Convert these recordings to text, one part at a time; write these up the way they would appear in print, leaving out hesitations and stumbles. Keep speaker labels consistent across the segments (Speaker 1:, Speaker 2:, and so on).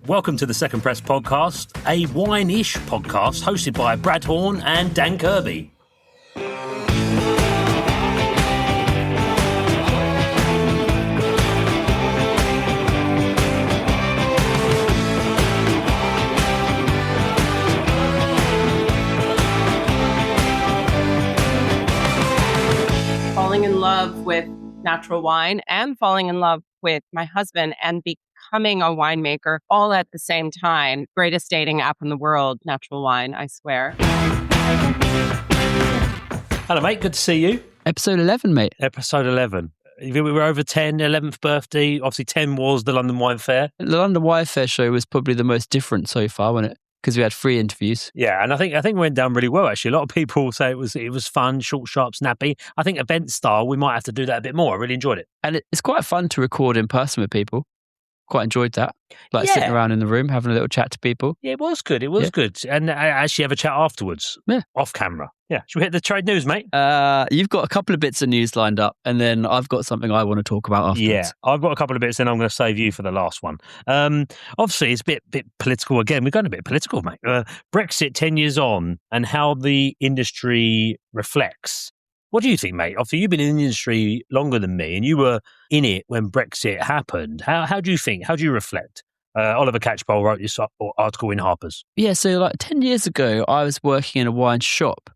Speaker 1: Welcome to the Second Press podcast, a wine-ish podcast hosted by Brad Horn and Dan Kirby.
Speaker 2: Falling in love with natural wine and falling in love with my husband and becoming a winemaker all at the same time. Greatest dating app in the world, natural wine, I swear.
Speaker 1: Hello, mate. Good to see you.
Speaker 3: Episode 11, mate.
Speaker 1: Episode 11. We were over 10, 11th birthday. Obviously, 10 was the London Wine Fair.
Speaker 3: The London Wine Fair show was probably the most different so far, wasn't it? Because we had 3 interviews.
Speaker 1: Yeah, and I think it went down really well, actually. A lot of people say it was fun, short, sharp, snappy. I think event style, we might have to do that a bit more. I really enjoyed it.
Speaker 3: And it's quite fun to record in person with people. Quite enjoyed that. Like sitting around in the room, having a little chat to people.
Speaker 1: Yeah, it was good. It was good. And I actually have a chat afterwards, off camera. Yeah. Should we hit the trade news, mate?
Speaker 3: You've got a couple of bits of news lined up, and then I've got something I want to talk about afterwards.
Speaker 1: Yeah, I've got a couple of bits, and I'm going to save you for the last one. Obviously, it's a bit political again. We've gone a bit political, mate. Brexit 10 years on, and how the industry reflects. What do you think, mate? Obviously, you've been in the industry longer than me, and you were in it when Brexit happened. How do you think? How do you reflect? Oliver Catchpole wrote this article in Harper's.
Speaker 3: Yeah, so like 10 years ago, I was working in a wine shop,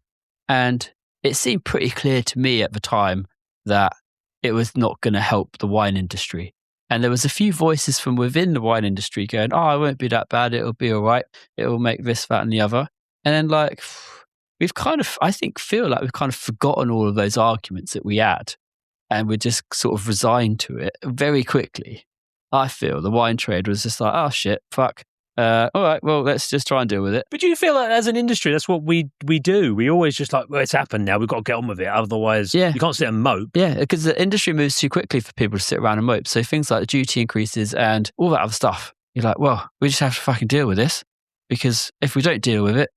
Speaker 3: and it seemed pretty clear to me at the time that it was not going to help the wine industry. And there was a few voices from within the wine industry going, oh, it won't be that bad. It'll be all right. It'll make this, that, and the other. And then like... we've kind of, I think, feel like we've kind of forgotten all of those arguments that we had, and we're just sort of resigned to it very quickly. I feel the wine trade was just like, oh shit, fuck. All right, well, let's just try and deal with it.
Speaker 1: But do you feel like as an industry, that's what we do? We always just like, well, it's happened now. We've got to get on with it. Otherwise, you can't sit and mope.
Speaker 3: Yeah, because the industry moves too quickly for people to sit around and mope. So things like the duty increases and all that other stuff, you're like, well, we just have to fucking deal with this, because if we don't deal with it,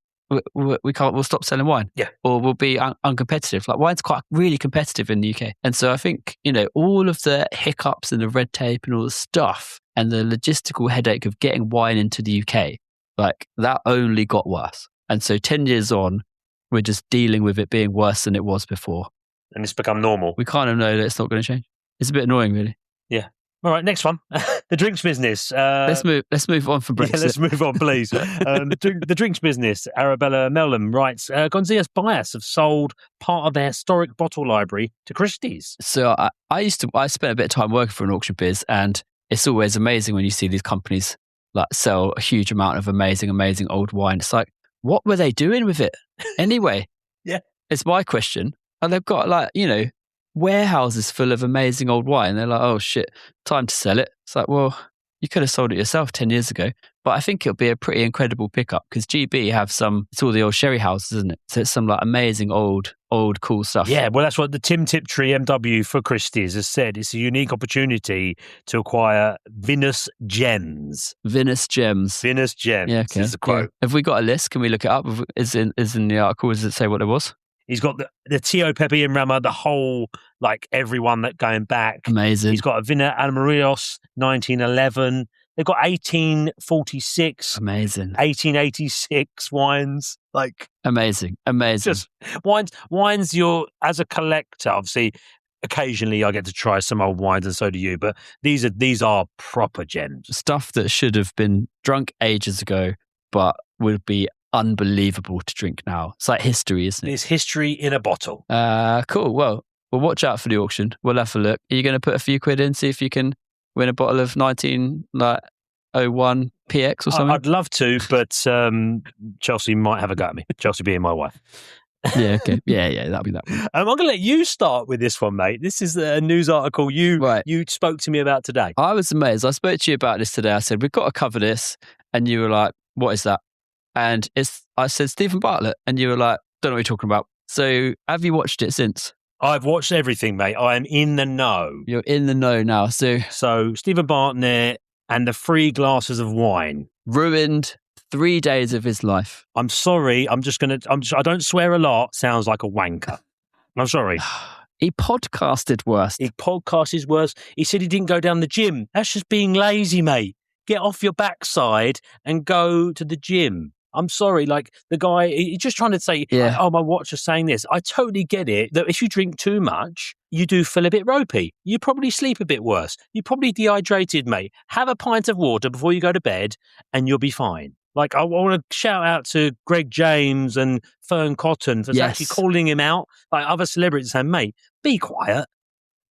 Speaker 3: we'll stop selling wine, or we'll be uncompetitive. Like wine's quite really competitive in the UK, and so I think all of the hiccups and the red tape and all the stuff and the logistical headache of getting wine into the UK, like that only got worse. And so 10 years on, we're just dealing with it being worse than it was before,
Speaker 1: and it's become normal.
Speaker 3: We kind of know that it's not going to change. It's a bit annoying, really.
Speaker 1: Yeah. All right, next one. The drinks business.
Speaker 3: Let's move on from Brexit.
Speaker 1: Yeah, let's move on, please. The drinks business. Arabella Melham writes, Gonzales Bias have sold part of their historic bottle library to Christie's.
Speaker 3: So I spent a bit of time working for an auction biz, and it's always amazing when you see these companies like sell a huge amount of amazing old wine. It's like, what were they doing with it anyway?
Speaker 1: Yeah.
Speaker 3: It's my question. And they've got warehouses full of amazing old wine. They're like, oh shit, time to sell it. It's like, well, you could have sold it yourself 10 years ago. But I think it'll be a pretty incredible pickup, because GB have it's all the old sherry houses, isn't it? So it's some like amazing old cool stuff.
Speaker 1: Yeah, well, that's what the Tim Tiptree MW for Christie's has said. It's a unique opportunity to acquire Vinous gems.
Speaker 3: Vinous gems.
Speaker 1: Vinous gems.
Speaker 3: Yeah, okay.
Speaker 1: Is the quote.
Speaker 3: Yeah. Have we got a list? Can we look it up? Is in the article? Does it say what it was?
Speaker 1: He's got the Tio Pepe and Rama, the whole, like everyone that going back.
Speaker 3: Amazing.
Speaker 1: He's got a Vina Almarios, 1911. They've got 1846.
Speaker 3: Amazing.
Speaker 1: 1886 wines. Like
Speaker 3: amazing.
Speaker 1: Just wines you're, as a collector, obviously, occasionally I get to try some old wines, and so do you, but these are proper gems.
Speaker 3: Stuff that should have been drunk ages ago, but would be unbelievable to drink now. It's like history, isn't it?
Speaker 1: It's history in a bottle.
Speaker 3: Cool. Well, we'll watch out for the auction. We'll have a look. Are you going to put a few quid in, see if you can win a bottle of 1901 PX or something?
Speaker 1: I'd love to, but Chelsea might have a go at me. Chelsea being my wife.
Speaker 3: Yeah, okay. Yeah, that'll be that one.
Speaker 1: I'm going to let you start with this one, mate. This is a news article you spoke to me about today.
Speaker 3: I was amazed. I spoke to you about this today. I said, we've got to cover this. And you were like, what is that? And I said, Stephen Bartlett. And you were like, don't know what you're talking about. So have you watched it since?
Speaker 1: I've watched everything, mate. I am in the know.
Speaker 3: You're in the know now. So
Speaker 1: Stephen Bartlett and the 3 glasses of wine.
Speaker 3: Ruined 3 days of his life.
Speaker 1: I'm sorry. I don't swear a lot. Sounds like a wanker. I'm sorry.
Speaker 3: He podcasted worse.
Speaker 1: He podcasted worse. He said he didn't go down the gym. That's just being lazy, mate. get off your backside and go to the gym. I'm sorry, like the guy, he's just trying to say,
Speaker 3: Yeah.
Speaker 1: oh, my watch is saying this. I totally get it that if you drink too much, you do feel a bit ropey. You probably sleep a bit worse. You're probably dehydrated, mate. Have a pint of water before you go to bed and you'll be fine. Like, I want to shout out to Greg James and Fern Cotton for actually calling him out. Like other celebrities saying, mate, be quiet.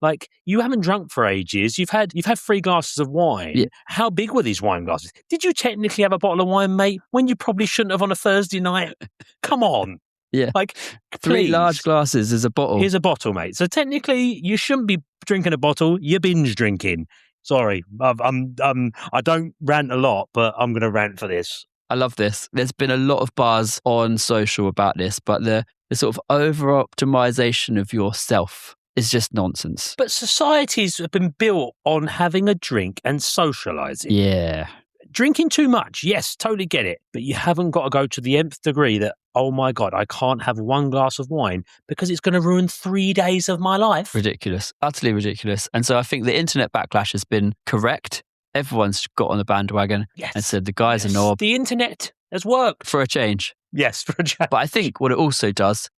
Speaker 1: Like, you haven't drunk for ages. You've had 3 glasses of wine.
Speaker 3: Yeah.
Speaker 1: How big were these wine glasses? Did you technically have a bottle of wine, mate, when you probably shouldn't have on a Thursday night? Come on.
Speaker 3: Yeah.
Speaker 1: Like,
Speaker 3: 3
Speaker 1: please.
Speaker 3: large glasses is a bottle.
Speaker 1: Here's a bottle, mate. So technically, you shouldn't be drinking a bottle. You're binge drinking. Sorry. I don't rant a lot, but I'm going to rant for this.
Speaker 3: I love this. There's been a lot of buzz on social about this, but the sort of over-optimization of yourself is just nonsense.
Speaker 1: But societies have been built on having a drink and socializing.
Speaker 3: Yeah.
Speaker 1: Drinking too much, yes, totally get it. But you haven't got to go to the nth degree that, oh my God, I can't have 1 glass of wine because it's going to ruin 3 days of my life.
Speaker 3: Ridiculous. Utterly ridiculous. And so I think the internet backlash has been correct. Everyone's got on the bandwagon and said the guy's a knob.
Speaker 1: The internet has worked.
Speaker 3: For a change.
Speaker 1: Yes, for a change.
Speaker 3: But I think what it also does,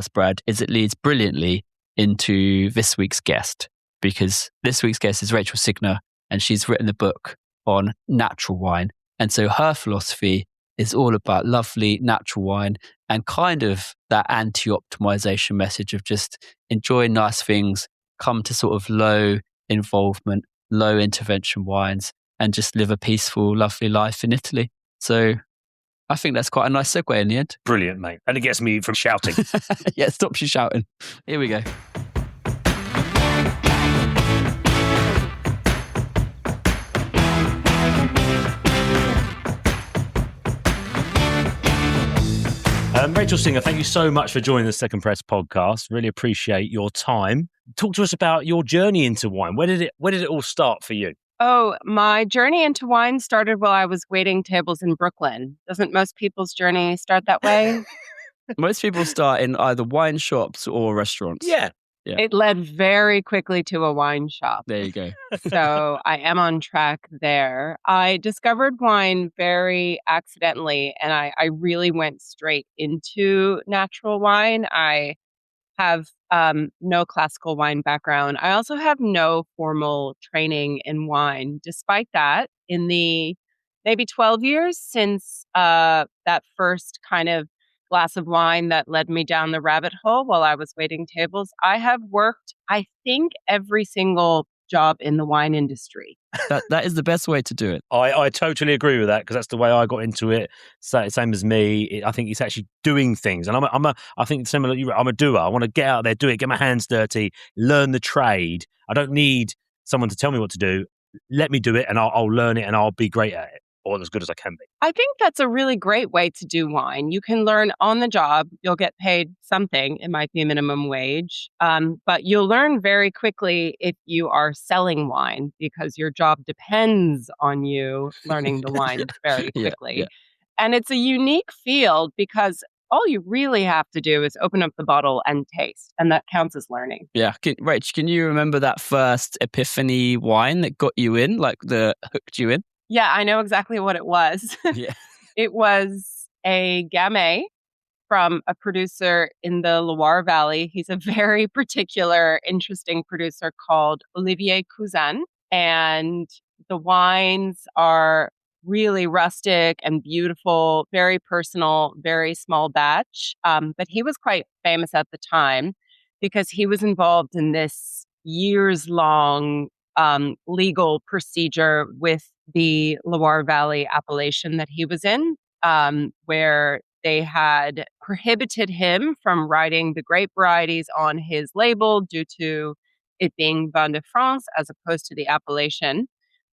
Speaker 3: Brad, is it leads brilliantly into this week's guest, because this week's guest is Rachel Signer, and she's written a book on natural wine. And so her philosophy is all about lovely natural wine and kind of that anti-optimization message of just enjoy nice things, come to sort of low involvement, low intervention wines, and just live a peaceful, lovely life in Italy. So I think that's quite a nice segue in the end.
Speaker 1: Brilliant, mate. And it gets me from shouting.
Speaker 3: Yeah, it stops you shouting. Here we go.
Speaker 1: Rachel Singer, thank you so much for joining the Second Press podcast. Really appreciate your time. Talk to us about your journey into wine. Where did it all start for you?
Speaker 2: Oh, my journey into wine started while I was waiting tables in Brooklyn. Doesn't most people's journey start that way?
Speaker 3: Most people start in either wine shops or restaurants.
Speaker 1: Yeah.
Speaker 2: It led very quickly to a wine shop.
Speaker 3: There you go.
Speaker 2: So I am on track there. I discovered wine very accidentally, and I really went straight into natural wine. I have no classical wine background. I also have no formal training in wine. Despite that, in the maybe 12 years since that first kind of glass of wine that led me down the rabbit hole while I was waiting tables, I have worked, I think, every single job in the wine industry.
Speaker 3: That is the best way to do it.
Speaker 1: I totally agree with that, because that's the way I got into it. Same as me. I think it's actually doing things, and I think similar. I'm a doer. I want to get out there, do it, get my hands dirty, learn the trade. I don't need someone to tell me what to do. Let me do it, and I'll learn it, and I'll be great at it, or as good as I can be.
Speaker 2: I think that's a really great way to do wine. You can learn on the job. You'll get paid something. It might be minimum wage. But you'll learn very quickly if you are selling wine, because your job depends on you learning the wine very quickly.
Speaker 3: Yeah.
Speaker 2: And it's a unique field because all you really have to do is open up the bottle and taste. And that counts as learning.
Speaker 3: Yeah. Rach, can you remember that first epiphany wine that got you in, hooked you in?
Speaker 2: Yeah, I know exactly what it was.
Speaker 3: Yeah.
Speaker 2: It was a Gamay from a producer in the Loire Valley. He's a very particular, interesting producer called Olivier Cousin. And the wines are really rustic and beautiful, very personal, very small batch. But he was quite famous at the time because he was involved in this years-long legal procedure with the Loire Valley appellation that he was in, where they had prohibited him from writing the grape varieties on his label due to it being Vin de France as opposed to the appellation.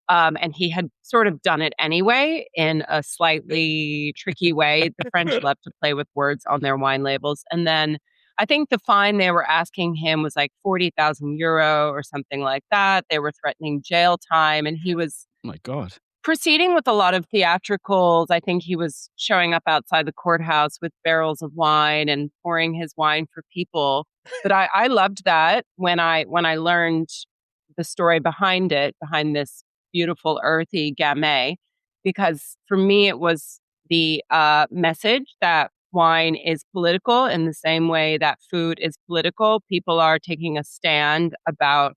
Speaker 2: And he had sort of done it anyway in a slightly tricky way. The French love to play with words on their wine labels. And then I think the fine they were asking him was like 40,000 euro or something like that. They were threatening jail time, and he was
Speaker 3: Oh my God.
Speaker 2: proceeding with a lot of theatricals. I think he was showing up outside the courthouse with barrels of wine and pouring his wine for people. But I loved that when I learned the story behind it, behind this beautiful, earthy gamay, because for me, it was the message that wine is political in the same way that food is political. People are taking a stand about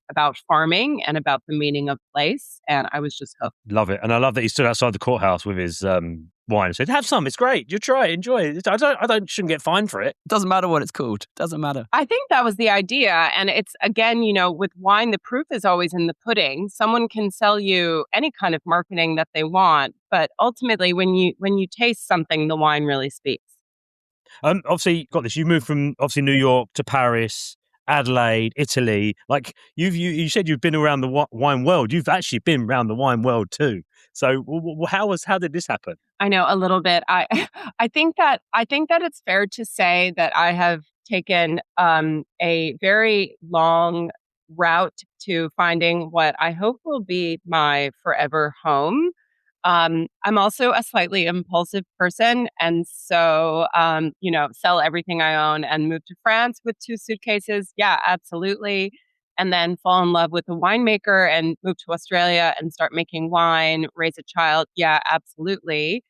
Speaker 2: farming and about the meaning of place. And I was just hooked.
Speaker 1: Love it. And I love that he stood outside the courthouse with his wine and said, have some, it's great. You try it, enjoy it. Shouldn't get fined for it.
Speaker 3: Doesn't matter what it's called. Doesn't matter.
Speaker 2: I think that was the idea. And it's, again, with wine, the proof is always in the pudding. Someone can sell you any kind of marketing that they want, but ultimately when you taste something, the wine really speaks.
Speaker 1: Obviously, got this. You moved from obviously New York to Paris, Adelaide, Italy. Like you said, you've been around the wine world. You've actually been around the wine world too. So how did this happen?
Speaker 2: I know a little bit. I think that it's fair to say that I have taken a very long route to finding what I hope will be my forever home. I'm also a slightly impulsive person. And so, sell everything I own and move to France with 2 suitcases. Yeah, absolutely. And then fall in love with a winemaker and move to Australia and start making wine, raise a child. Yeah, absolutely.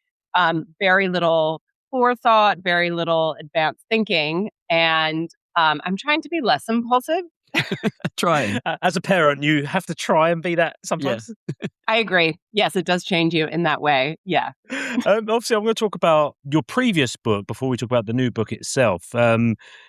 Speaker 2: Very little forethought, very little advanced thinking. And I'm trying to be less impulsive.
Speaker 3: Trying.
Speaker 1: As a parent, you have to try and be that sometimes.
Speaker 3: Yes.
Speaker 2: I agree. Yes, it does change you in that way. Yeah.
Speaker 1: Obviously, I'm going to talk about your previous book before we talk about the new book itself.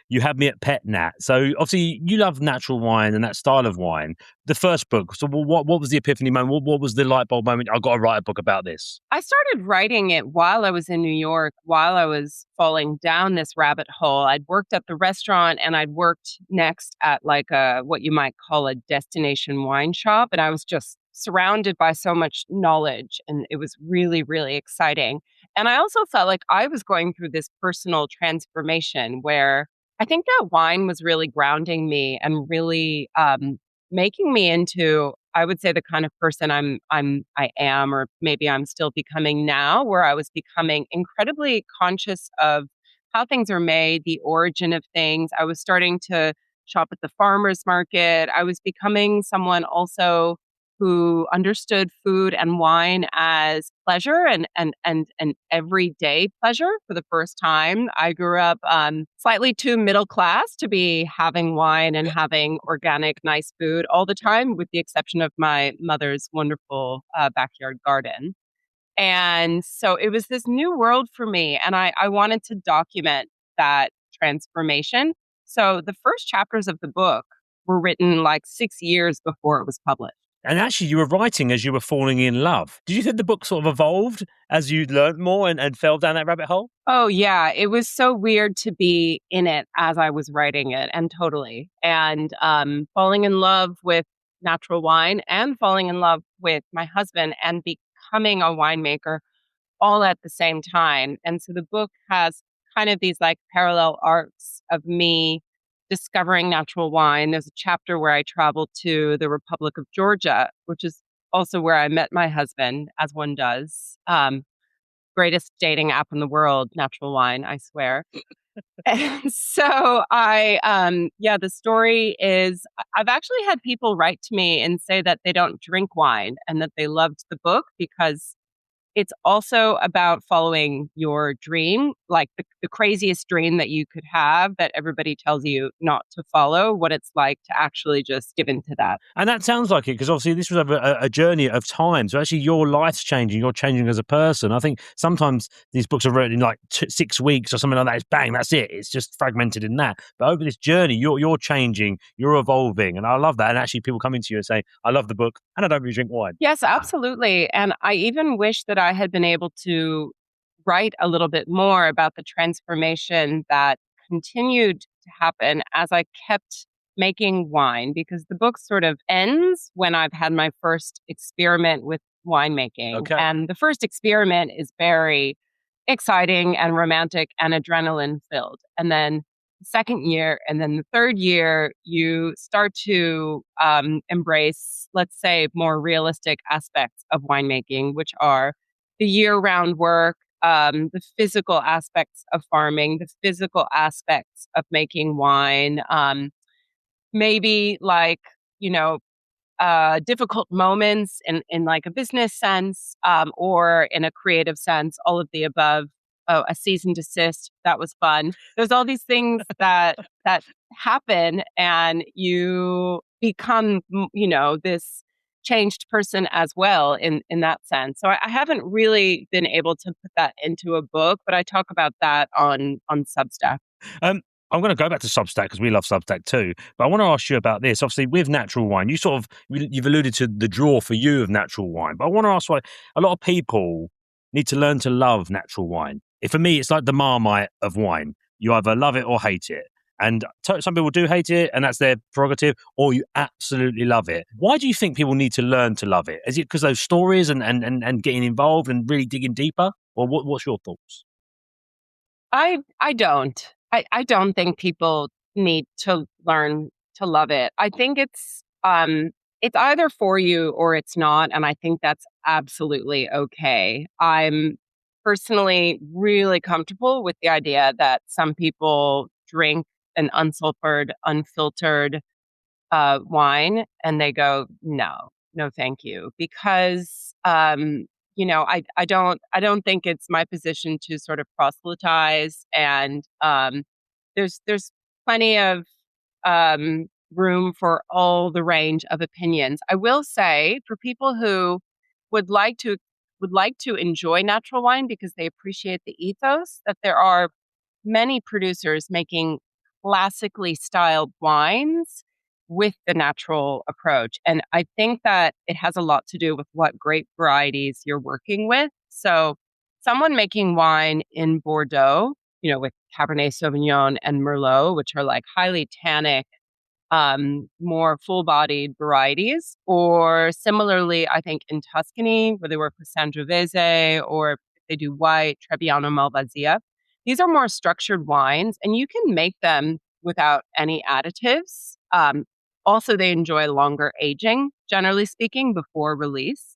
Speaker 1: You had me at pinet. So obviously, you love natural wine and that style of wine. The first book. So what was the epiphany moment? What was the light bulb moment? I've got to write a book about this.
Speaker 2: I started writing it while I was in New York, while I was falling down this rabbit hole. I'd worked at the restaurant and I'd worked next at like what you might call a destination wine shop. And I was just surrounded by so much knowledge and it was really, really exciting. And I also felt like I was going through this personal transformation where I think that wine was really grounding me and really making me into, I would say, the kind of person I am, or maybe I'm still becoming now, where I was becoming incredibly conscious of how things are made, the origin of things. I was starting to shop at the farmer's market. I was becoming someone also who understood food and wine as pleasure and everyday pleasure for the first time. I grew up slightly too middle class to be having wine and having organic, nice food all the time, with the exception of my mother's wonderful backyard garden. And so it was this new world for me, and I wanted to document that transformation. So the first chapters of the book were written like 6 years before it was published.
Speaker 1: And actually, you were writing as you were falling in love. Did you think the book sort of evolved as you learned more and fell down that rabbit hole?
Speaker 2: Oh, yeah. It was so weird to be in it as I was writing it, and totally. And falling in love with natural wine and falling in love with my husband and becoming a winemaker all at the same time. And so the book has kind of these like parallel arcs of me discovering natural wine. There's a chapter where I traveled to the Republic of Georgia, which is also where I met my husband, as one does. Greatest dating app in the world, natural wine, I swear. And so the story is, I've actually had people write to me and say that they don't drink wine and that they loved the book because it's also about following your dream, like the craziest dream that you could have that everybody tells you not to follow, what it's like to actually just give into that.
Speaker 1: And that sounds like it, because obviously this was a journey of time. So actually your life's changing, you're changing as a person. I think sometimes these books are written in like 6 weeks or something like that. It's bang, that's it. It's just fragmented in that. But over this journey, you're changing, you're evolving. And I love that. And actually people coming to you and say, I love the book and I don't really drink wine.
Speaker 2: Yes, absolutely. And I even wish that I had been able to write a little bit more about the transformation that continued to happen as I kept making wine, because the book sort of ends when I've had my first experiment with winemaking.
Speaker 1: Okay.
Speaker 2: And the first experiment is very exciting and romantic and adrenaline filled. And then the second year and then the third year, you start to embrace, let's say, more realistic aspects of winemaking, which are the year-round work, the physical aspects of farming, the physical aspects of making wine, maybe like, difficult moments in like a business sense, or in a creative sense, all of the above. Oh, a cease and desist. That was fun. There's all these things that happen, and you become, this changed person as well in that sense. So I haven't really been able to put that into a book, but I talk about that on Substack.
Speaker 1: Um, I'm going to go back to Substack because we love Substack too. But I want to ask you about this. Obviously, with natural wine, you've alluded to the draw for you of natural wine. But I want to ask why a lot of people need to learn to love natural wine. For me, it's like the Marmite of wine. You either love it or hate it. And some people do hate it, and that's their prerogative, or you absolutely love it. Why do you think people need to learn to love it? Is it because those stories and getting involved and really digging deeper? Or what's your thoughts?
Speaker 2: I don't. I don't think people need to learn to love it. I think it's either for you or it's not, and I think that's absolutely okay. I'm personally really comfortable with the idea that some people drink an unsulfured, unfiltered wine and they go, no, thank you, because I don't think it's my position to sort of proselytize, and there's plenty of room for all the range of opinions. I will say, for people who would like to enjoy natural wine because they appreciate the ethos, that there are many producers making classically styled wines with the natural approach. And I think that it has a lot to do with what grape varieties you're working with. So someone making wine in Bordeaux, with Cabernet Sauvignon and Merlot, which are like highly tannic, more full-bodied varieties, or similarly, I think in Tuscany, where they work with Sangiovese, or if they do white, Trebbiano Malvasia. These are more structured wines, and you can make them without any additives. Also, they enjoy longer aging, generally speaking, before release.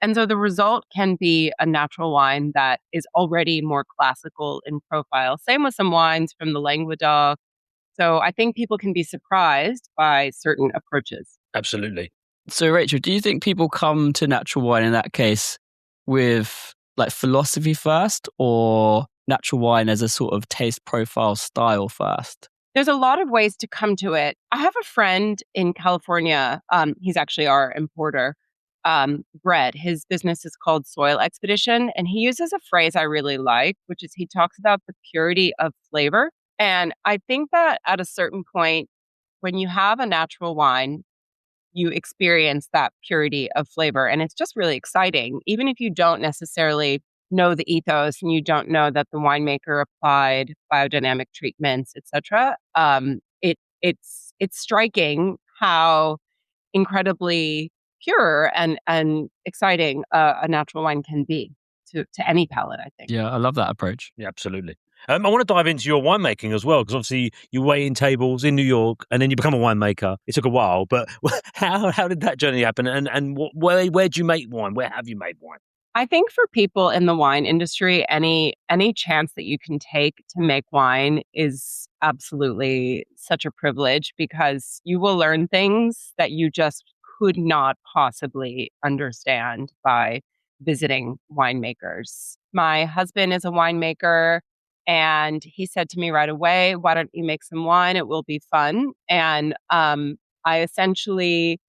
Speaker 2: And so the result can be a natural wine that is already more classical in profile. Same with some wines from the Languedoc. So I think people can be surprised by certain approaches.
Speaker 1: Absolutely.
Speaker 3: So, Rachel, do you think people come to natural wine in that case with like philosophy first, or natural wine as a sort of taste profile style first?
Speaker 2: There's a lot of ways to come to it. I have a friend in California. He's actually our importer, Brett. His business is called Soil Expedition. And he uses a phrase I really like, which is he talks about the purity of flavor. And I think that at a certain point, when you have a natural wine, you experience that purity of flavor. And it's just really exciting. Even if you don't necessarily know the ethos and you don't know that the winemaker applied biodynamic treatments, etc. It's striking how incredibly pure and exciting a natural wine can be to any palate, I think.
Speaker 3: Yeah, I love that approach.
Speaker 1: Yeah, absolutely. I want to dive into your winemaking as well, because obviously you wait in tables in New York and then you become a winemaker. It took a while, but how did that journey happen? And where'd you make wine? Where have you made wine?
Speaker 2: I think for people in the wine industry, any chance that you can take to make wine is absolutely such a privilege, because you will learn things that you just could not possibly understand by visiting winemakers. My husband is a winemaker, and he said to me right away, "Why don't you make some wine? It will be fun." And I essentially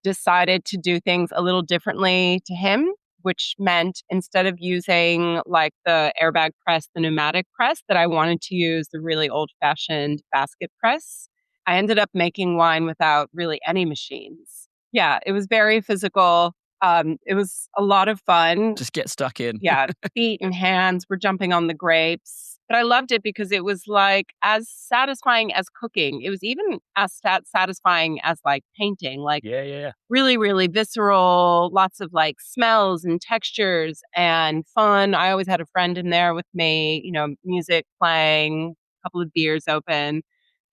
Speaker 2: decided to do things a little differently to him, which meant instead of using like the airbag press, the pneumatic press, that I wanted to use the really old-fashioned basket press. I ended up making wine without really any machines. Yeah, it was very physical. It was a lot of fun.
Speaker 3: Just get stuck in.
Speaker 2: Yeah, feet and hands were jumping on the grapes. But I loved it because it was like as satisfying as cooking. It was even as satisfying as like painting. Like
Speaker 1: Yeah.
Speaker 2: really, really visceral, lots of like smells and textures and fun. I always had a friend in there with me, music playing, a couple of beers open.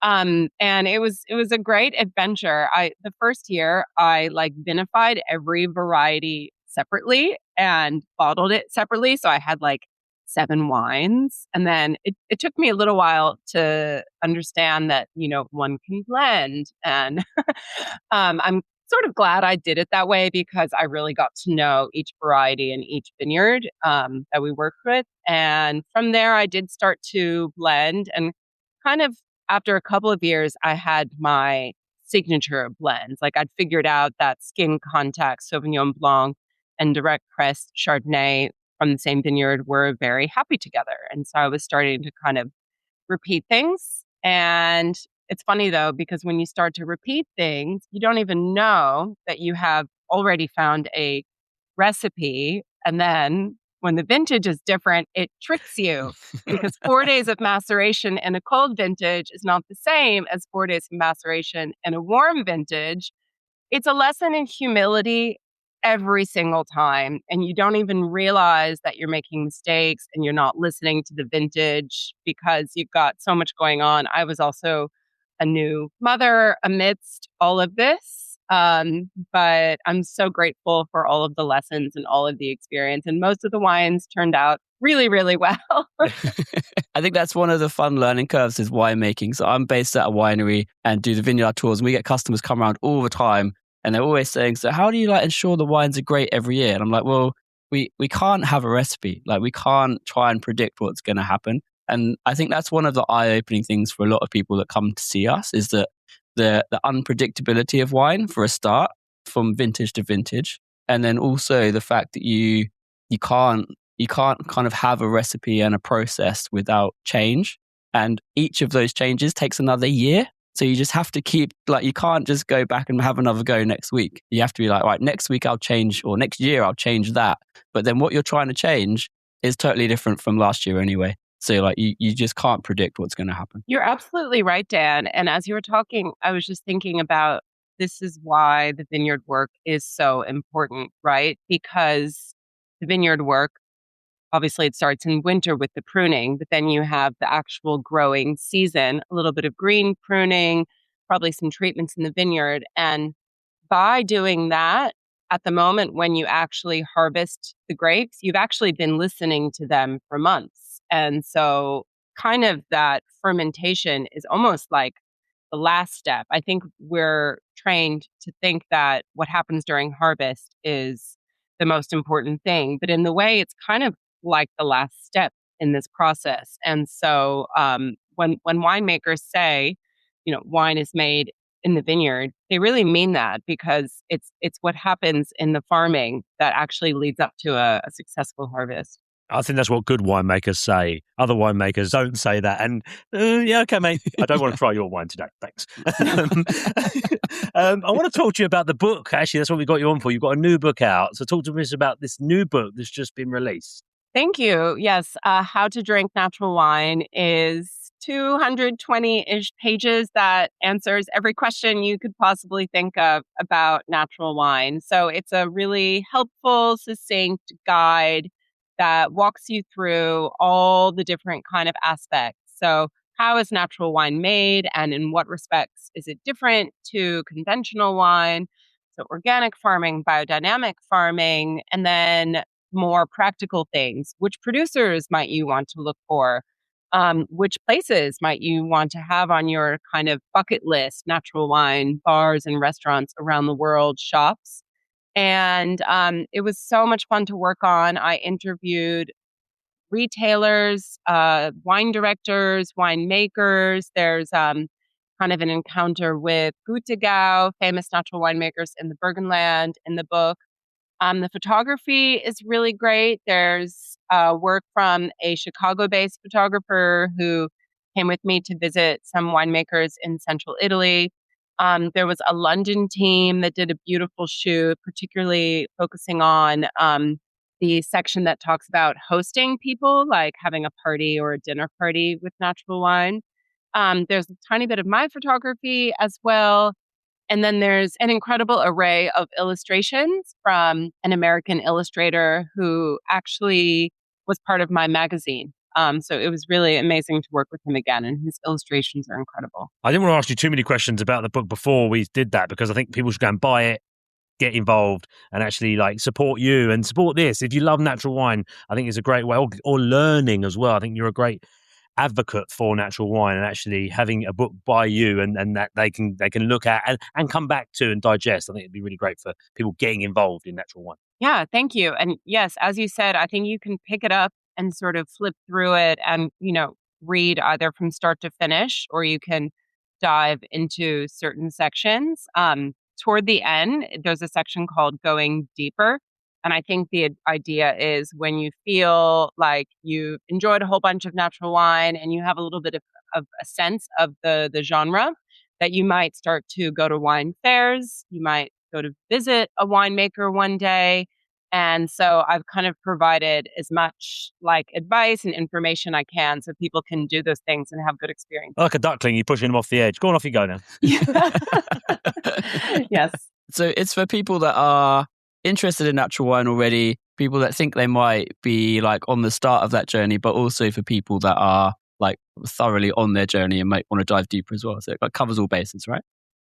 Speaker 2: And it was a great adventure. The first year I like vinified every variety separately and bottled it separately. So I had like 7 wines. And then it took me a little while to understand that, one can blend. And I'm sort of glad I did it that way because I really got to know each variety and each vineyard that we worked with. And from there, I did start to blend. And kind of after a couple of years, I had my signature blends. Like I'd figured out that skin contact Sauvignon Blanc and direct pressed Chardonnay from the same vineyard were very happy together. And so I was starting to kind of repeat things. And it's funny though, because when you start to repeat things, you don't even know that you have already found a recipe. And then when the vintage is different, it tricks you because 4 days of maceration in a cold vintage is not the same as 4 days of maceration in a warm vintage. It's a lesson in humility every single time. And you don't even realize that you're making mistakes and you're not listening to the vintage because you've got so much going on. I was also a new mother amidst all of this. But I'm so grateful for all of the lessons and all of the experience. And most of the wines turned out really, really well.
Speaker 3: I think that's one of the fun learning curves is winemaking. So I'm based at a winery and do the vineyard tours. And we get customers come around all the time. And they're always saying, so how do you ensure the wines are great every year? And I'm like, well, we can't have a recipe. We can't try and predict what's going to happen. And I think that's one of the eye-opening things for a lot of people that come to see us is that the unpredictability of wine for a start from vintage to vintage. And then also the fact that you can't kind of have a recipe and a process without change. And each of those changes takes another year. So you just have to keep, you can't just go back and have another go next week. You have to be right, next week I'll change, or next year I'll change that. But then what you're trying to change is totally different from last year anyway. So you just can't predict what's going to happen.
Speaker 2: You're absolutely right, Dan. And as you were talking, I was just thinking about this is why the vineyard work is so important, right? Because the vineyard work, obviously, it starts in winter with the pruning, but then you have the actual growing season, a little bit of green pruning, probably some treatments in the vineyard. And by doing that, at the moment when you actually harvest the grapes, you've actually been listening to them for months. And so kind of that fermentation is almost like the last step. I think we're trained to think that what happens during harvest is the most important thing. But in the way, it's kind of like the last step in this process. And so when winemakers say, wine is made in the vineyard, they really mean that because it's what happens in the farming that actually leads up to a successful harvest.
Speaker 1: I think that's what good winemakers say. Other winemakers don't say that. And yeah, okay, mate. I don't want to try your wine today. Thanks. I want to talk to you about the book. Actually, that's what we got you on for. You've got a new book out. So talk to us about this new book that's just been released.
Speaker 2: Thank you. Yes. How to Drink Natural Wine is 220-ish pages that answers every question you could possibly think of about natural wine. So it's a really helpful, succinct guide that walks you through all the different kind of aspects. So how is natural wine made and in what respects is it different to conventional wine? So organic farming, biodynamic farming, and then more practical things. Which producers might you want to look for? Which places might you want to have on your kind of bucket list, natural wine bars and restaurants around the world, shops? And it was so much fun to work on. I interviewed retailers, wine directors, winemakers. There's kind of an encounter with Goode, famous natural winemakers in the Burgenland in the book. The photography is really great. There's work from a Chicago-based photographer who came with me to visit some winemakers in central Italy. There was a London team that did a beautiful shoot, particularly focusing on the section that talks about hosting people, like having a party or a dinner party with natural wine. There's a tiny bit of my photography as well. And then there's an incredible array of illustrations from an American illustrator who actually was part of my magazine. So it was really amazing to work with him again, and his illustrations are incredible.
Speaker 1: I didn't want to ask you too many questions about the book before we did that, because I think people should go and buy it, get involved, and actually support you and support this. If you love natural wine, I think it's a great way, or learning as well. I think you're a great advocate for natural wine and actually having a book by you and that they can look at and come back to and digest. I think it'd be really great for people getting involved in natural wine.
Speaker 2: Yeah, thank you. And yes, as you said, I think you can pick it up and sort of flip through it and, read either from start to finish, or you can dive into certain sections. Toward the end, there's a section called Going Deeper. And I think the idea is when you feel like you've enjoyed a whole bunch of natural wine and you have a little bit of a sense of the genre, that you might start to go to wine fairs, you might go to visit a winemaker one day. And so I've kind of provided as much like advice and information I can so people can do those things and have good experience.
Speaker 1: Like a duckling, you're pushing them off the edge. Go on, off you go now.
Speaker 2: Yes.
Speaker 3: So it's for people that are interested in natural wine already, people that think they might be like on the start of that journey, but also for people that are like thoroughly on their journey and might want to dive deeper as well. So it covers all bases, right?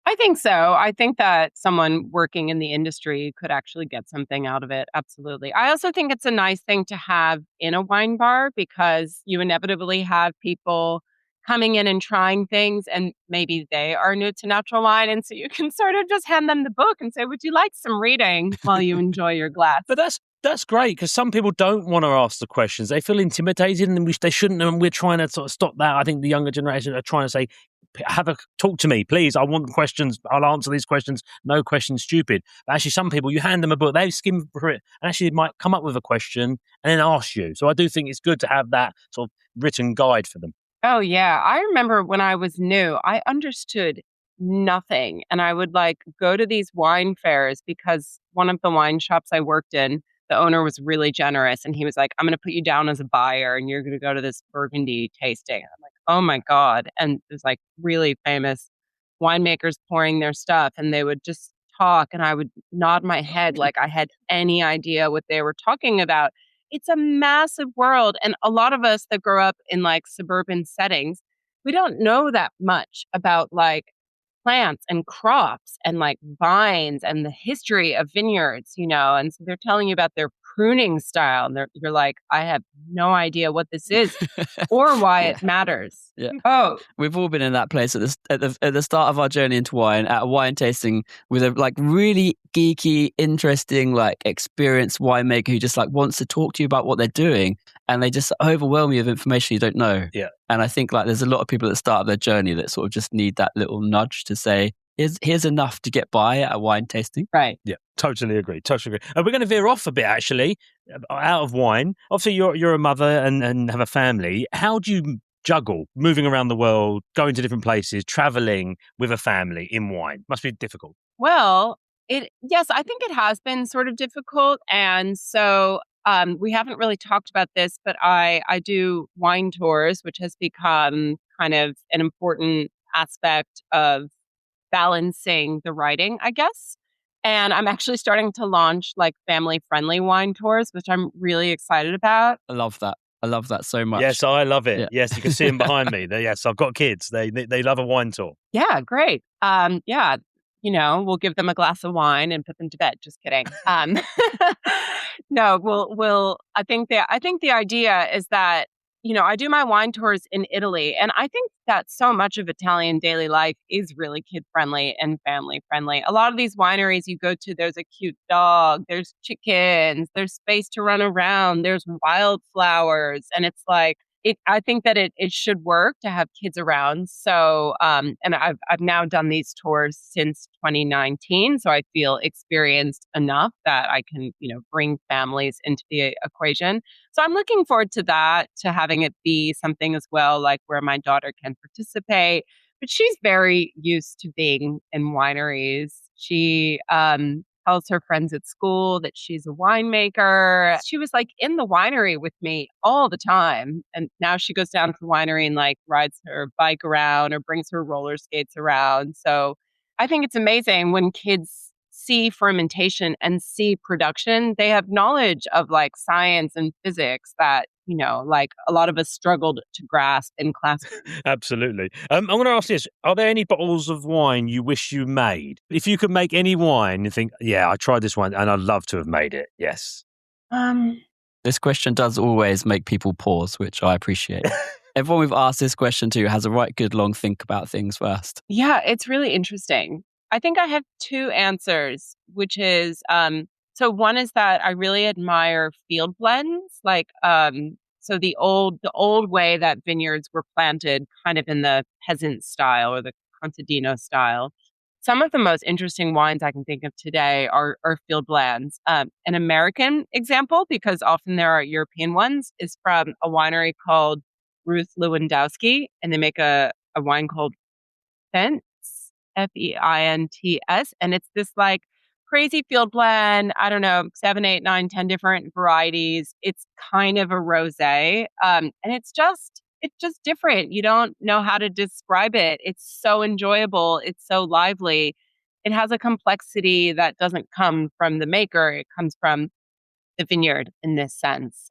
Speaker 2: I think so. I think that someone working in the industry could actually get something out of it. Absolutely. I also think it's a nice thing to have in a wine bar because you inevitably have people coming in and trying things and maybe they are new to natural wine. And so you can sort of just hand them the book and say, would you like some reading while you enjoy your glass?
Speaker 1: But that's great because some people don't want to ask the questions. They feel intimidated and they shouldn't. And we're trying to sort of stop that. I think the younger generation are trying to say, talk to me, please. I want questions. I'll answer these questions. No questions stupid. But actually, some people, you hand them a book, they skim through it and actually might come up with a question and then ask you. So I do think it's good to have that sort of written guide for them.
Speaker 2: Oh, yeah. I remember when I was new, I understood nothing. And I would go to these wine fairs because one of the wine shops I worked in, the owner was really generous. And he was like, I'm going to put you down as a buyer and you're going to go to this Burgundy tasting. I'm like, oh my God. And there's really famous winemakers pouring their stuff and they would just talk and I would nod my head like I had any idea what they were talking about. It's a massive world. And a lot of us that grow up in suburban settings, we don't know that much about plants and crops and vines and the history of vineyards, and so they're telling you about their pruning style. And you're like, I have no idea what this is or why it matters.
Speaker 3: Yeah.
Speaker 2: Oh,
Speaker 3: we've all been in that place at the start of our journey into wine, at a wine tasting with a really geeky, interesting, experienced winemaker who just wants to talk to you about what they're doing, and they just overwhelm you with information you don't know.
Speaker 1: Yeah.
Speaker 3: And I think there's a lot of people that start their journey that sort of just need that little nudge to say, here's enough to get by at a wine tasting.
Speaker 2: Right.
Speaker 1: Yeah, totally agree. And we're going to veer off a bit, actually, out of wine. Obviously, you're a mother and have a family. How do you juggle moving around the world, going to different places, traveling with a family in wine? Must be difficult.
Speaker 2: Well, yes, I think it has been sort of difficult. And so we haven't really talked about this, but I do wine tours, which has become kind of an important aspect of balancing the writing, I guess. And I'm actually starting to launch family-friendly wine tours, which I'm really excited about.
Speaker 3: I love that so much.
Speaker 1: Yes, I love it.
Speaker 2: Yeah.
Speaker 1: Yes, you can see them behind me. Yes, I've got kids. They love a wine tour.
Speaker 2: Yeah, great. Yeah, we'll give them a glass of wine and put them to bed. Just kidding. No, we'll. I think the idea is that I do my wine tours in Italy, and I think that so much of Italian daily life is really kid-friendly and family-friendly. A lot of these wineries you go to, there's a cute dog, there's chickens, there's space to run around, there's wildflowers, and it's I think that it should work to have kids around. So, and I've now done these tours since 2019, so I feel experienced enough that I can bring families into the equation. So I'm looking forward to that, to having it be something as well, where my daughter can participate. But she's very used to being in wineries. She tells her friends at school that she's a winemaker. She was in the winery with me all the time. And now she goes down to the winery and rides her bike around or brings her roller skates around. So I think it's amazing when kids see fermentation and see production. They have knowledge of science and physics that a lot of us struggled to grasp in class.
Speaker 1: Absolutely. I'm going to ask this. Are there any bottles of wine you wish you made? If you could make any wine, you think, yeah, I tried this one and I'd love to have made it. Yes.
Speaker 3: This question does always make people pause, which I appreciate. Everyone we've asked this question to has a right good long think about things first.
Speaker 2: Yeah, it's really interesting. I think I have two answers, which is so one is that I really admire field blends, like so the old way that vineyards were planted kind of in the peasant style or the contadino style. Some of the most interesting wines I can think of today are field blends. An American example, because often there are European ones, is from a winery called Ruth Lewandowski, and they make a wine called Fence, Feint's, and it's this like crazy field blend. I don't know, 7, 8, 9, 10 different varieties. It's kind of a rosé, and it's just different. You don't know how to describe it. It's so enjoyable. It's so lively. It has a complexity that doesn't come from the maker. It comes from the vineyard in this sense.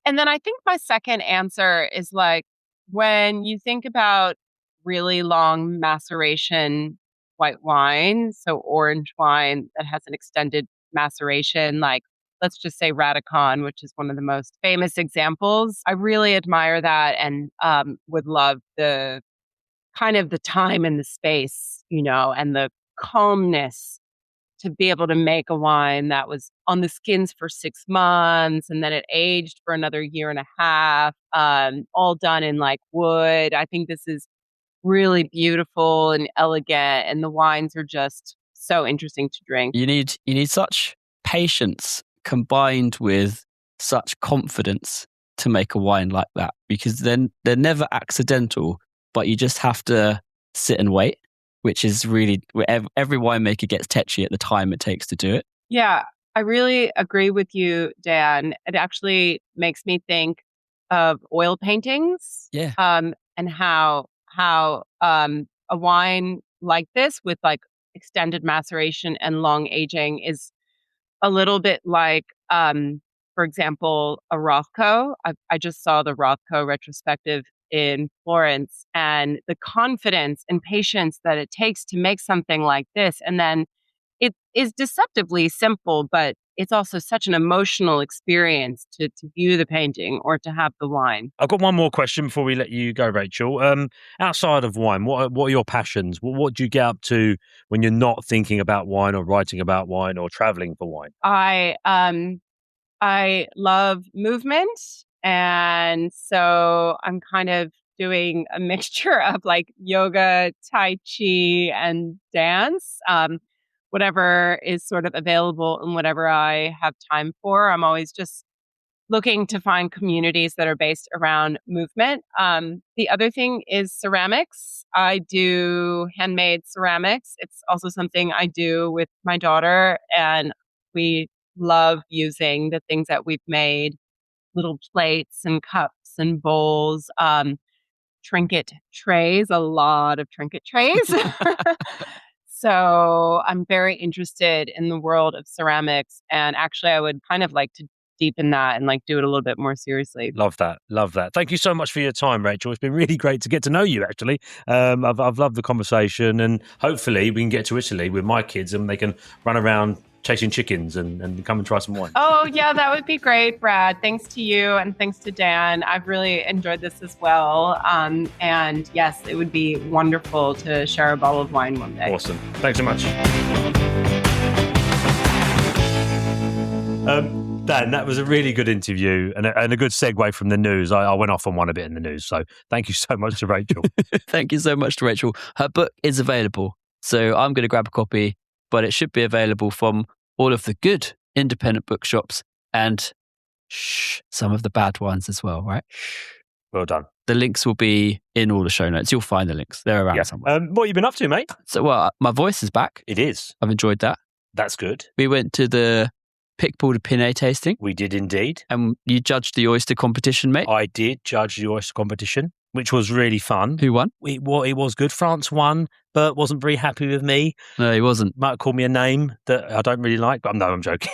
Speaker 2: And then I think my second answer is like when you think about really long maceration white wine, so orange wine that has an extended maceration, like let's just say Radicon, which is one of the most famous examples. I really admire that and would love the kind of the time and the space, and the calmness to be able to make a wine that was on the skins for 6 months and then it aged for another year and a half, all done in like wood. I think this is really beautiful and elegant, and the wines are just so interesting to drink.
Speaker 3: You need such patience combined with such confidence to make a wine like that, because then they're never accidental, but you just have to sit and wait, which is really where every winemaker gets tetchy at the time it takes to do it.
Speaker 2: Yeah, I really agree with you, Dan. It actually makes me think of oil paintings.
Speaker 3: Yeah.
Speaker 2: And how a wine like this with like extended maceration and long aging is a little bit like, for example, a Rothko. I just saw the Rothko retrospective in Florence, and the confidence and patience that it takes to make something like this. And then it is deceptively simple, but it's also such an emotional experience to view the painting or to have the wine.
Speaker 1: I've got one more question before we let you go, Rachel. Outside of wine, what are your passions? What do you get up to when you're not thinking about wine or writing about wine or traveling for wine?
Speaker 2: I love movement. And so I'm kind of doing a mixture of like yoga, Tai Chi, and dance. Whatever is sort of available and whatever I have time for. I'm always just looking to find communities that are based around movement. The other thing is ceramics. I do handmade ceramics. It's also something I do with my daughter, and we love using the things that we've made, little plates and cups and bowls, trinket trays, a lot of trinket trays. So I'm very interested in the world of ceramics, and actually I would kind of like to deepen that and like do it a little bit more seriously.
Speaker 1: Love that. Thank you so much for your time, Rachel. It's been really great to get to know you, actually. I've loved the conversation, and hopefully we can get to Italy with my kids and they can run around chasing chickens and come and try some wine.
Speaker 2: Oh, yeah, that would be great, Brad. Thanks to you and thanks to Dan. I've really enjoyed this as well. And yes, it would be wonderful to share a bottle of wine one day.
Speaker 1: Awesome. Thanks so much. Dan, that was a really good interview and a good segue from the news. I went off on one a bit in the news, so thank you so much to Rachel.
Speaker 3: Thank you so much to Rachel. Her book is available, so I'm going to grab a copy, but it should be available from all of the good independent bookshops and some of the bad ones as well, right?
Speaker 1: Well done.
Speaker 3: The links will be in all the show notes. You'll find the links. They're around somewhere.
Speaker 1: What have you been up to, mate?
Speaker 3: So, well, my voice is back.
Speaker 1: It is.
Speaker 3: I've enjoyed that.
Speaker 1: That's good.
Speaker 3: We went to the picpoul de pinet tasting.
Speaker 1: We did indeed.
Speaker 3: And you judged the oyster competition, mate?
Speaker 1: I did judge the oyster competition, which was really fun.
Speaker 3: Who won?
Speaker 1: It was good. France won. Bert wasn't very happy with me.
Speaker 3: No, he wasn't.
Speaker 1: Might call me a name that I don't really like, but I'm joking.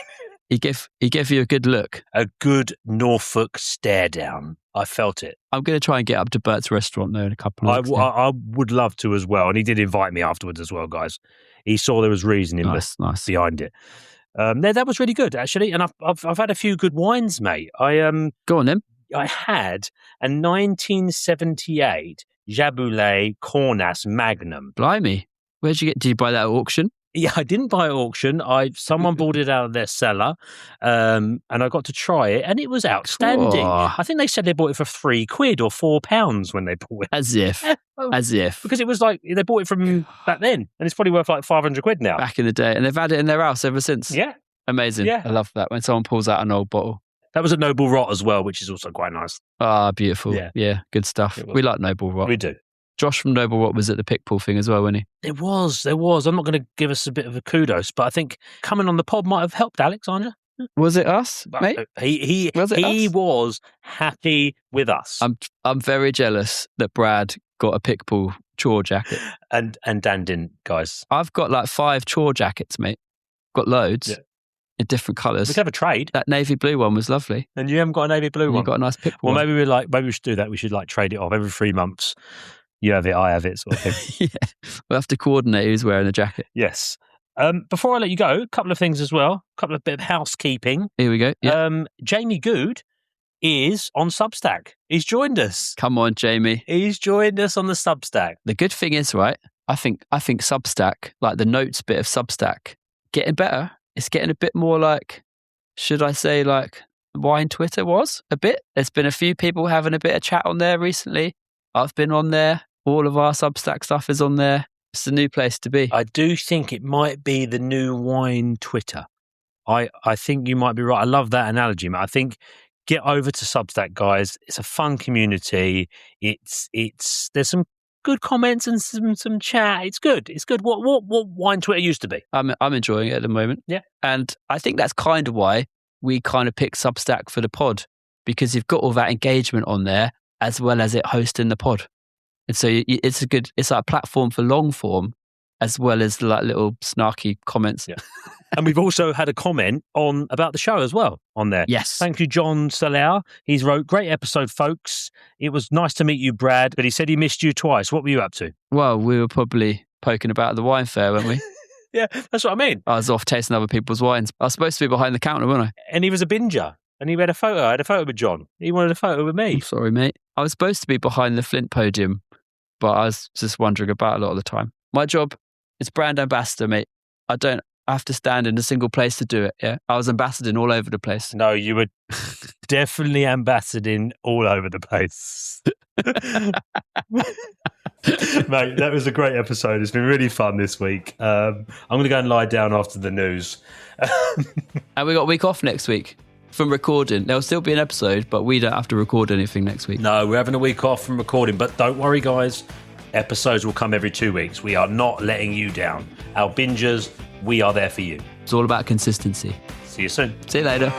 Speaker 3: He gave you a good look.
Speaker 1: A good Norfolk stare down. I felt it.
Speaker 3: I'm going to try and get up to Bert's restaurant though in a couple of weeks.
Speaker 1: I would love to as well. And he did invite me afterwards as well, guys. He saw there was reasoning
Speaker 3: nice.
Speaker 1: behind it. That was really good, actually. And I've had a few good wines, mate.
Speaker 3: Go on then.
Speaker 1: I had a 1978 Jaboulet Cornas Magnum.
Speaker 3: Blimey. Where'd you get? Did you buy that at auction?
Speaker 1: Yeah, I didn't buy it at auction. Someone bought it out of their cellar, and I got to try it, and it was outstanding.
Speaker 3: Oh.
Speaker 1: I think they said they bought it for £3 or £4 when they bought it.
Speaker 3: As if.
Speaker 1: Because it was like, they bought it from back then, and it's probably worth like £500 now.
Speaker 3: Back in the day. And they've had it in their house ever since.
Speaker 1: Yeah.
Speaker 3: Amazing.
Speaker 1: Yeah.
Speaker 3: I love that when someone pulls out an old bottle.
Speaker 1: That was a Noble Rot as well, which is also quite nice.
Speaker 3: Ah, beautiful.
Speaker 1: Yeah.
Speaker 3: Yeah, good stuff. We like Noble Rot.
Speaker 1: We do.
Speaker 3: Josh from Noble Rot was at the Picpoul thing as well, wasn't he?
Speaker 1: There was. I'm not going to give us a bit of a kudos, but I think coming on the pod might have helped Alexandra.
Speaker 3: Was it us, mate?
Speaker 1: He
Speaker 3: Was
Speaker 1: happy with us.
Speaker 3: I'm very jealous that Brad got a Picpoul chore jacket.
Speaker 1: And Dan didn't, guys.
Speaker 3: I've got like 5 chore jackets, mate. Got loads in different colours.
Speaker 1: We could have a trade.
Speaker 3: That navy blue one was lovely.
Speaker 1: And you haven't got a navy blue one.
Speaker 3: You've got a nice Picpoul.
Speaker 1: Well, maybe we should do that. We should like trade it off every 3 months. You have it, I have it, sort of thing.
Speaker 3: Yeah. We'll have to coordinate who's wearing the jacket.
Speaker 1: Yes. Before I let you go, a couple of things as well. A couple of bit of housekeeping.
Speaker 3: Here we go. Yeah.
Speaker 1: Jamie Goode is on Substack. He's joined us.
Speaker 3: Come on, Jamie.
Speaker 1: He's joined us on the Substack.
Speaker 3: The good thing is, right, I think Substack, like the notes bit of Substack, getting better. It's getting a bit more like, should I say, like wine Twitter was a bit. There's been a few people having a bit of chat on there recently. I've been on there. All of our Substack stuff is on there. It's a new place to be.
Speaker 1: I do think it might be the new wine Twitter. I think you might be right. I love that analogy, man. I think get over to Substack, guys. It's a fun community. It's there's some good comments and some chat. It's good. It's good. What wine Twitter used to be.
Speaker 3: I'm enjoying it at the moment.
Speaker 1: Yeah.
Speaker 3: And I think that's kind of why we kind of picked Substack for the pod, because you've got all that engagement on there as well as it hosting the pod. And so it's like a platform for long form as well as like little snarky comments.
Speaker 1: Yeah. And we've also had a comment about the show as well on there.
Speaker 3: Yes.
Speaker 1: Thank you, John Cellar. He's wrote, great episode, folks. It was nice to meet you, Brad, but he said he missed you twice. What were you up to?
Speaker 3: Well, we were probably poking about at the wine fair, weren't we?
Speaker 1: Yeah, that's what I mean.
Speaker 3: I was off tasting other people's wines. I was supposed to be behind the counter, wasn't I?
Speaker 1: And he was a binger. And he had a photo. I had a photo with John. He wanted a photo with me.
Speaker 3: I'm sorry, mate. I was supposed to be behind the Flint podium, but I was just wandering about a lot of the time. My job is brand ambassador, mate. I don't have to stand in a single place to do it, yeah? I was ambassading all over the place.
Speaker 1: No, you were definitely ambassading all over the place. Mate, that was a great episode. It's been really fun this week. I'm going to go and lie down after the news.
Speaker 3: And we got a week off next week from recording. There'll still be an episode, but we don't have to record anything next week.
Speaker 1: No, we're having a week off from recording, but don't worry, guys. Episodes will come every 2 weeks. We are not letting you down. Our bingers, we are there for you.
Speaker 3: It's all about consistency.
Speaker 1: See you soon.
Speaker 3: See you later.